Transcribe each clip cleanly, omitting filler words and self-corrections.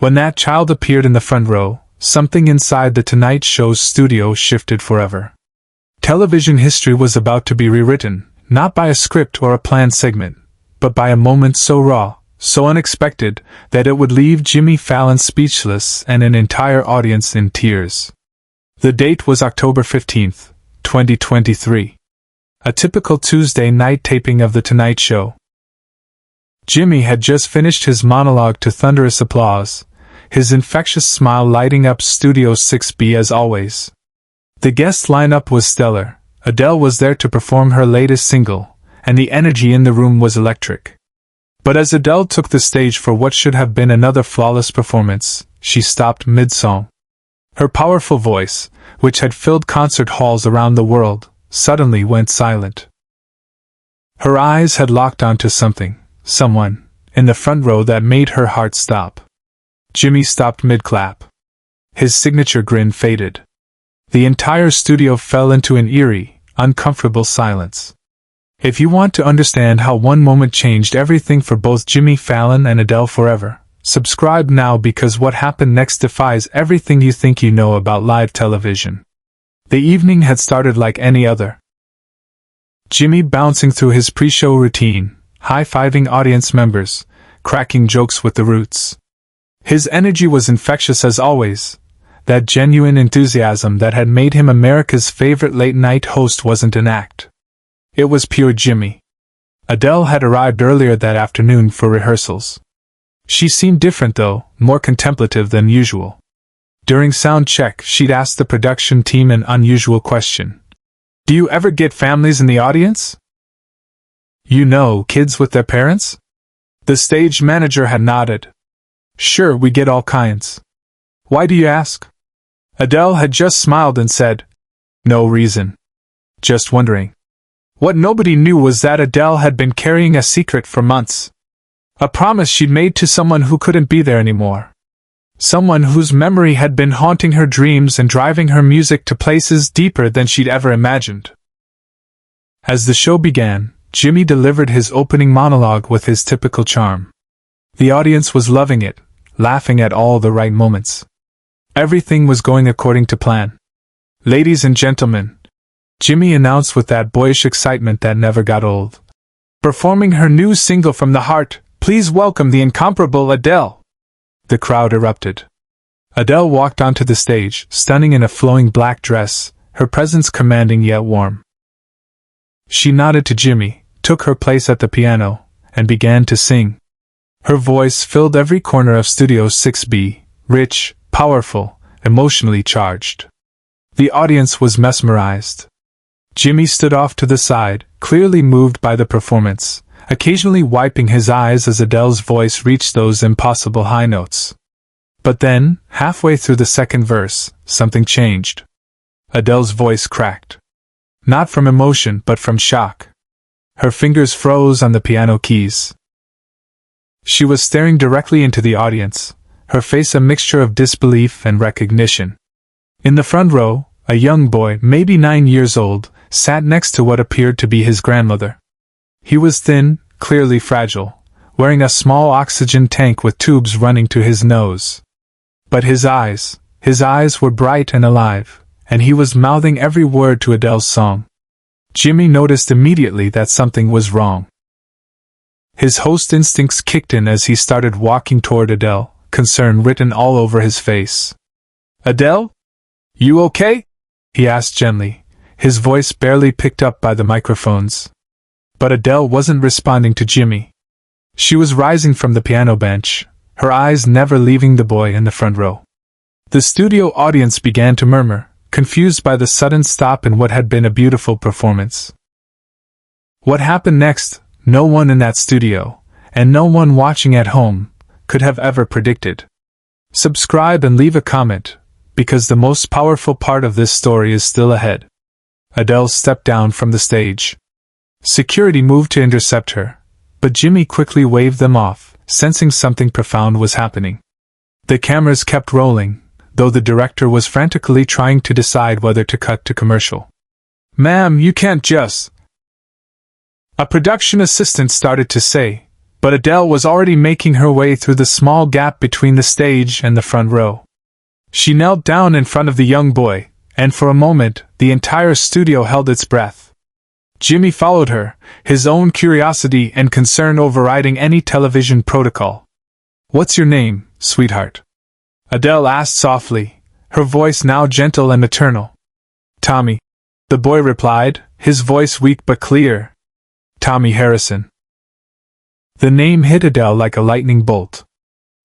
When that child appeared in the front row, something inside the Tonight Show's studio shifted forever. Television history was about to be rewritten, not by a script or a planned segment, but by a moment so raw, so unexpected, that it would leave Jimmy Fallon speechless and an entire audience in tears. The date was October 15th, 2023. A typical Tuesday night taping of The Tonight Show. Jimmy had just finished his monologue to thunderous applause, his infectious smile lighting up Studio 6B as always. The guest lineup was stellar. Adele was there to perform her latest single, and the energy in the room was electric. But as Adele took the stage for what should have been another flawless performance, she stopped mid-song. Her powerful voice, which had filled concert halls around the world, suddenly went silent. Her eyes had locked onto someone, in the front row that made her heart stop. Jimmy stopped mid-clap. His signature grin faded. The entire studio fell into an eerie, uncomfortable silence. If you want to understand how one moment changed everything for both Jimmy Fallon and Adele forever, subscribe now, because what happened next defies everything you think you know about live television. The evening had started like any other. Jimmy bouncing through his pre-show routine, high-fiving audience members, cracking jokes with the Roots. His energy was infectious as always. That genuine enthusiasm that had made him America's favorite late-night host wasn't an act. It was pure Jimmy. Adele had arrived earlier that afternoon for rehearsals. She seemed different though, more contemplative than usual. During sound check, she'd asked the production team an unusual question. "Do you ever get families in the audience? You know, kids with their parents?" The stage manager had nodded. "Sure, we get all kinds. Why do you ask?" Adele had just smiled and said, "No reason. Just wondering." What nobody knew was that Adele had been carrying a secret for months. A promise she'd made to someone who couldn't be there anymore. Someone whose memory had been haunting her dreams and driving her music to places deeper than she'd ever imagined. As the show began, Jimmy delivered his opening monologue with his typical charm. The audience was loving it, laughing at all the right moments. Everything was going according to plan. "Ladies and gentlemen," Jimmy announced with that boyish excitement that never got old. "Performing her new single from the heart, please welcome the incomparable Adele." The crowd erupted. Adele walked onto the stage, stunning in a flowing black dress, her presence commanding yet warm. She nodded to Jimmy, took her place at the piano, and began to sing. Her voice filled every corner of Studio 6B, rich, powerful, emotionally charged. The audience was mesmerized. Jimmy stood off to the side, clearly moved by the performance, occasionally wiping his eyes as Adele's voice reached those impossible high notes. But then, halfway through the second verse, something changed. Adele's voice cracked. Not from emotion, but from shock. Her fingers froze on the piano keys. She was staring directly into the audience, her face a mixture of disbelief and recognition. In the front row, a young boy, maybe 9 years old, sat next to what appeared to be his grandmother. He was thin, clearly fragile, wearing a small oxygen tank with tubes running to his nose. But his eyes were bright and alive, and he was mouthing every word to Adele's song. Jimmy noticed immediately that something was wrong. His host instincts kicked in as he started walking toward Adele, concern written all over his face. "Adele? You okay?" he asked gently, his voice barely picked up by the microphones. But Adele wasn't responding to Jimmy. She was rising from the piano bench, her eyes never leaving the boy in the front row. The studio audience began to murmur, confused by the sudden stop in what had been a beautiful performance. What happened next, no one in that studio, and no one watching at home, could have ever predicted. Subscribe and leave a comment, because the most powerful part of this story is still ahead. Adele stepped down from the stage. Security moved to intercept her, but Jimmy quickly waved them off, sensing something profound was happening. The cameras kept rolling, though the director was frantically trying to decide whether to cut to commercial. "Ma'am, you can't just..." A production assistant started to say, But Adele was already making her way through the small gap between the stage and the front row. She knelt down in front of the young boy, and for a moment, the entire studio held its breath. Jimmy followed her, his own curiosity and concern overriding any television protocol. "What's your name, sweetheart?" Adele asked softly, her voice now gentle and maternal. "Tommy," the boy replied, his voice weak but clear. "Tommy Harrison." The name hit Adele like a lightning bolt.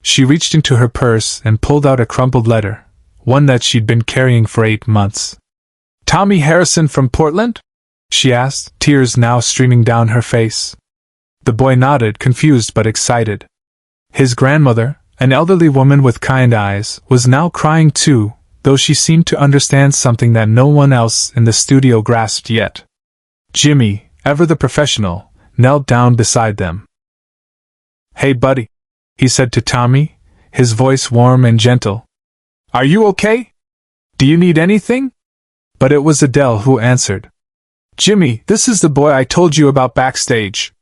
She reached into her purse and pulled out a crumpled letter, one that she'd been carrying for 8 months. "Tommy Harrison from Portland?" she asked, tears now streaming down her face. The boy nodded, confused but excited. His grandmother, an elderly woman with kind eyes, was now crying too, though she seemed to understand something that no one else in the studio grasped yet. Jimmy, ever the professional, knelt down beside them. "Hey buddy," he said to Tommy, his voice warm and gentle. "Are you okay? Do you need anything?" But it was Adele who answered. "Jimmy, this is the boy I told you about backstage.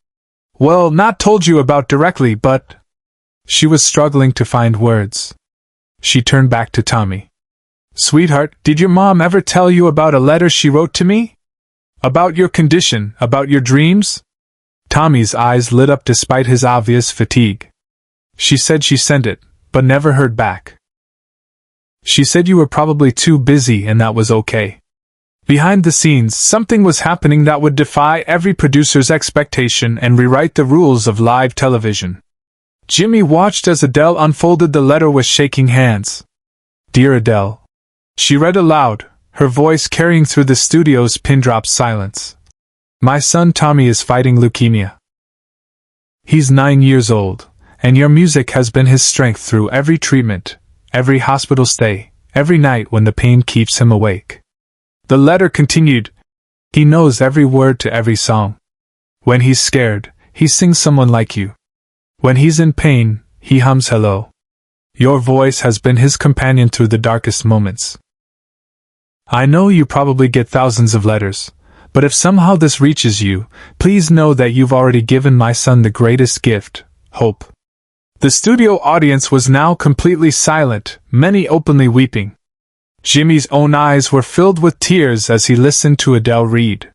Well, not told you about directly, but—" She was struggling to find words. She turned back to Tommy. "Sweetheart, did your mom ever tell you about a letter she wrote to me? About your condition, about your dreams?" Tommy's eyes lit up despite his obvious fatigue. "She said she sent it, but never heard back. She said you were probably too busy and that was okay." Behind the scenes, something was happening that would defy every producer's expectation and rewrite the rules of live television. Jimmy watched as Adele unfolded the letter with shaking hands. "Dear Adele," she read aloud, her voice carrying through the studio's pin-drop silence. "My son Tommy is fighting leukemia. He's 9 years old, and your music has been his strength through every treatment, every hospital stay, every night when the pain keeps him awake." The letter continued, "He knows every word to every song. When he's scared, he sings Someone Like You. When he's in pain, he hums Hello. Your voice has been his companion through the darkest moments. I know you probably get thousands of letters, but if somehow this reaches you, please know that you've already given my son the greatest gift, hope." The studio audience was now completely silent, many openly weeping. Jimmy's own eyes were filled with tears as he listened to Adele read.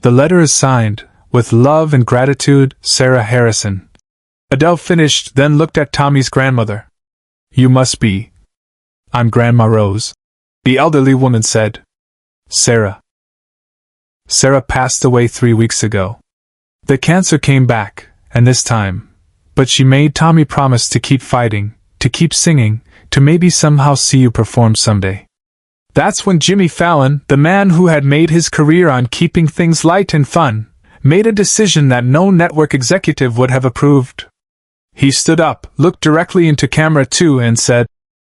"The letter is signed, with love and gratitude, Sarah Harrison." Adele finished, then looked at Tommy's grandmother. "You must be." "I'm Grandma Rose," the elderly woman said. "Sarah. Sarah passed away 3 weeks ago. The cancer came back, and this time. But she made Tommy promise to keep fighting, to keep singing, to maybe somehow see you perform someday." That's when Jimmy Fallon, the man who had made his career on keeping things light and fun, made a decision that no network executive would have approved. He stood up, looked directly into camera too, and said,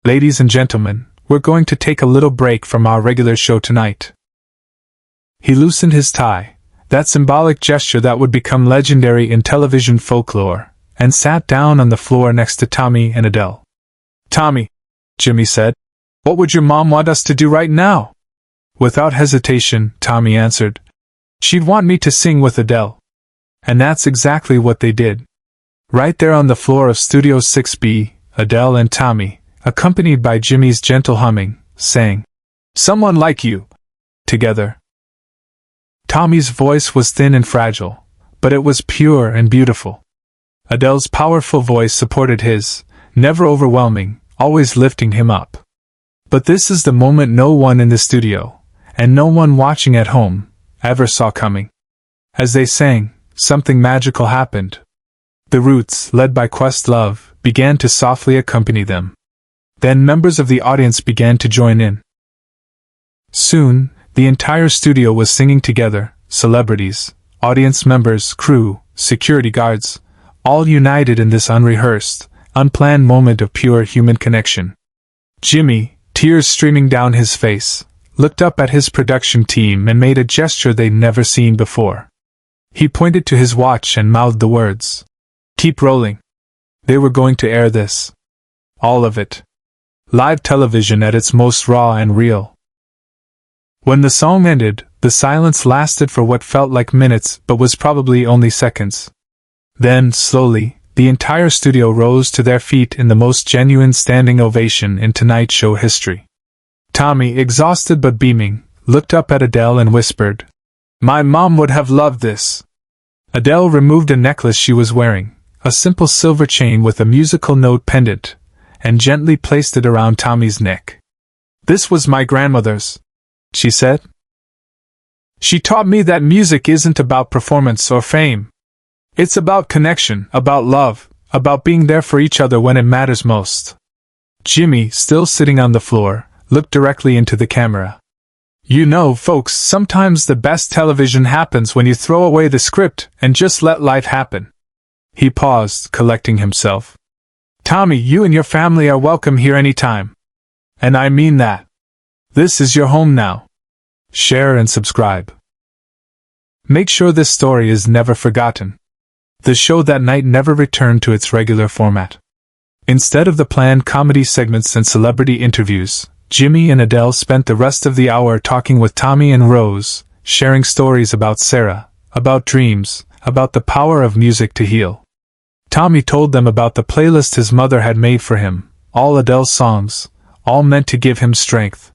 "Ladies and gentlemen, we're going to take a little break from our regular show tonight." He loosened his tie, that symbolic gesture that would become legendary in television folklore, and sat down on the floor next to Tommy and Adele. "Tommy," Jimmy said, "what would your mom want us to do right now?" Without hesitation, Tommy answered, "She'd want me to sing with Adele." And that's exactly what they did. Right there on the floor of Studio 6B, Adele and Tommy, accompanied by Jimmy's gentle humming, sang "Someone Like You" together. Tommy's voice was thin and fragile, but it was pure and beautiful. Adele's powerful voice supported his, never overwhelming, always lifting him up. But this is the moment no one in the studio, and no one watching at home, ever saw coming. As they sang, something magical happened. The Roots, led by Questlove, began to softly accompany them. Then members of the audience began to join in. Soon, the entire studio was singing together, celebrities, audience members, crew, security guards, all united in this unrehearsed, unplanned moment of pure human connection. Jimmy, tears streaming down his face, looked up at his production team and made a gesture they'd never seen before. He pointed to his watch and mouthed the words, "Keep rolling." They were going to air this. All of it. Live television at its most raw and real. When the song ended, the silence lasted for what felt like minutes but was probably only seconds. Then, slowly, the entire studio rose to their feet in the most genuine standing ovation in Tonight Show history. Tommy, exhausted but beaming, looked up at Adele and whispered, "My mom would have loved this." Adele removed a necklace she was wearing, a simple silver chain with a musical note pendant, and gently placed it around Tommy's neck. "This was my grandmother's," she said. "She taught me that music isn't about performance or fame. It's about connection, about love, about being there for each other when it matters most." Jimmy, still sitting on the floor, looked directly into the camera. "You know, folks, sometimes the best television happens when you throw away the script and just let life happen." He paused, collecting himself. "Tommy, you and your family are welcome here anytime. And I mean that. This is your home now. Share and subscribe. Make sure this story is never forgotten." The show that night never returned to its regular format. Instead of the planned comedy segments and celebrity interviews, Jimmy and Adele spent the rest of the hour talking with Tommy and Rose, sharing stories about Sarah, about dreams, about the power of music to heal. Tommy told them about the playlist his mother had made for him, all Adele's songs, all meant to give him strength.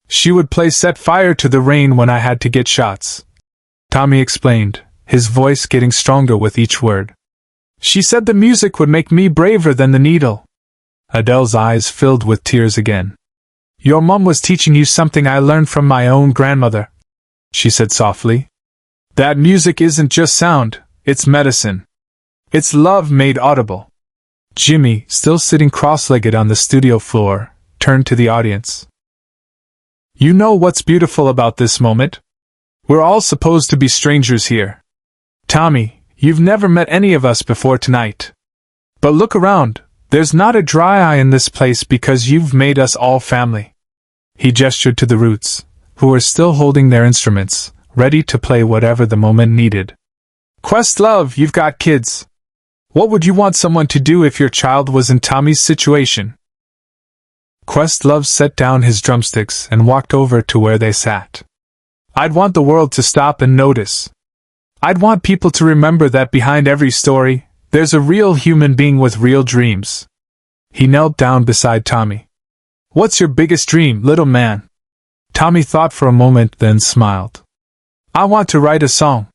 "She would play Set Fire to the Rain when I had to get shots," Tommy explained, his voice getting stronger with each word. "She said the music would make me braver than the needle." Adele's eyes filled with tears again. "Your mom was teaching you something I learned from my own grandmother," she said softly. "That music isn't just sound, it's medicine. It's love made audible." Jimmy, still sitting cross-legged on the studio floor, turned to the audience. "You know what's beautiful about this moment? We're all supposed to be strangers here. Tommy, you've never met any of us before tonight. But look around, there's not a dry eye in this place because you've made us all family." He gestured to the Roots, who were still holding their instruments, ready to play whatever the moment needed. "Questlove, you've got kids. What would you want someone to do if your child was in Tommy's situation?" Questlove set down his drumsticks and walked over to where they sat. "I'd want the world to stop and notice. I'd want people to remember that behind every story, there's a real human being with real dreams." He knelt down beside Tommy. "What's your biggest dream, little man?" Tommy thought for a moment, then smiled. "I want to write a song.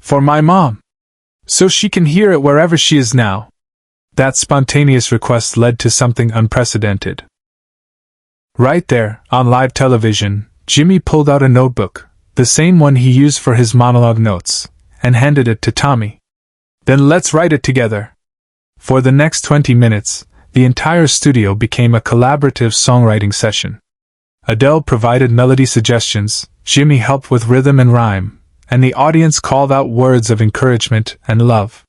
For my mom. So she can hear it wherever she is now." That spontaneous request led to something unprecedented. Right there, on live television, Jimmy pulled out a notebook, the same one he used for his monologue notes, and handed it to Tommy. "Then let's write it together." For the next 20 minutes, the entire studio became a collaborative songwriting session. Adele provided melody suggestions, Jimmy helped with rhythm and rhyme, and the audience called out words of encouragement and love.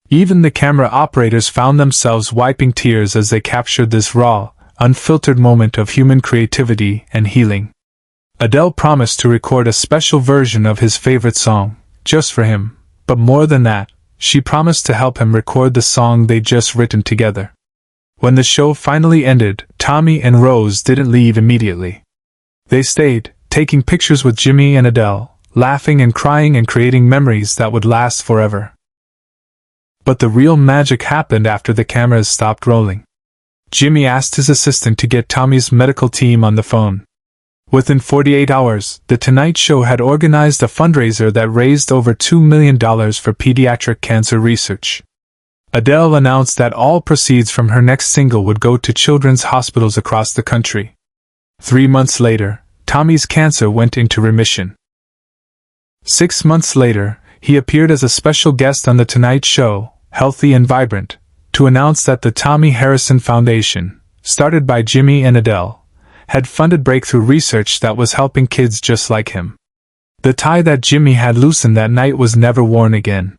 Even the camera operators found themselves wiping tears as they captured this raw, unfiltered moment of human creativity and healing. Adele promised to record a special version of his favorite song, just for him, but more than that, she promised to help him record the song they'd just written together. When the show finally ended, Tommy and Rose didn't leave immediately. They stayed, taking pictures with Jimmy and Adele, laughing and crying and creating memories that would last forever. But the real magic happened after the cameras stopped rolling. Jimmy asked his assistant to get Tommy's medical team on the phone. Within 48 hours, The Tonight Show had organized a fundraiser that raised over $2 million for pediatric cancer research. Adele announced that all proceeds from her next single would go to children's hospitals across the country. 3 months later, Tommy's cancer went into remission. 6 months later, he appeared as a special guest on The Tonight Show, healthy and vibrant, to announce that the Tommy Harrison Foundation, started by Jimmy and Adele, had funded breakthrough research that was helping kids just like him. The tie that Jimmy had loosened that night was never worn again.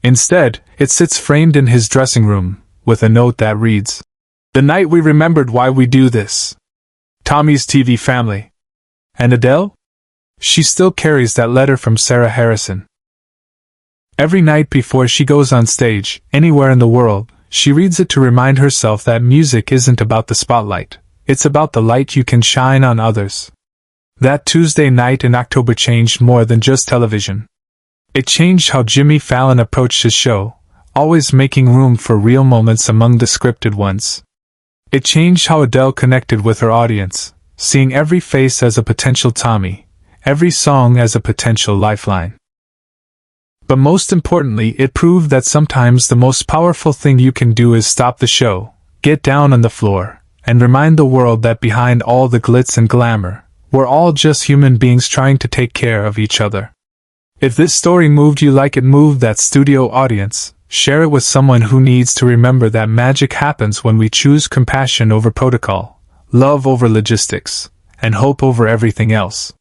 Instead, it sits framed in his dressing room, with a note that reads, "The night we remembered why we do this. Tommy's TV family." And Adele? She still carries that letter from Sarah Harrison. Every night before she goes on stage, anywhere in the world, she reads it to remind herself that music isn't about the spotlight, it's about the light you can shine on others. That Tuesday night in October changed more than just television. It changed how Jimmy Fallon approached his show, always making room for real moments among the scripted ones. It changed how Adele connected with her audience, seeing every face as a potential Tommy, every song as a potential lifeline. But most importantly, it proved that sometimes the most powerful thing you can do is stop the show, get down on the floor, and remind the world that behind all the glitz and glamour, we're all just human beings trying to take care of each other. If this story moved you like it moved that studio audience, share it with someone who needs to remember that magic happens when we choose compassion over protocol, love over logistics, and hope over everything else.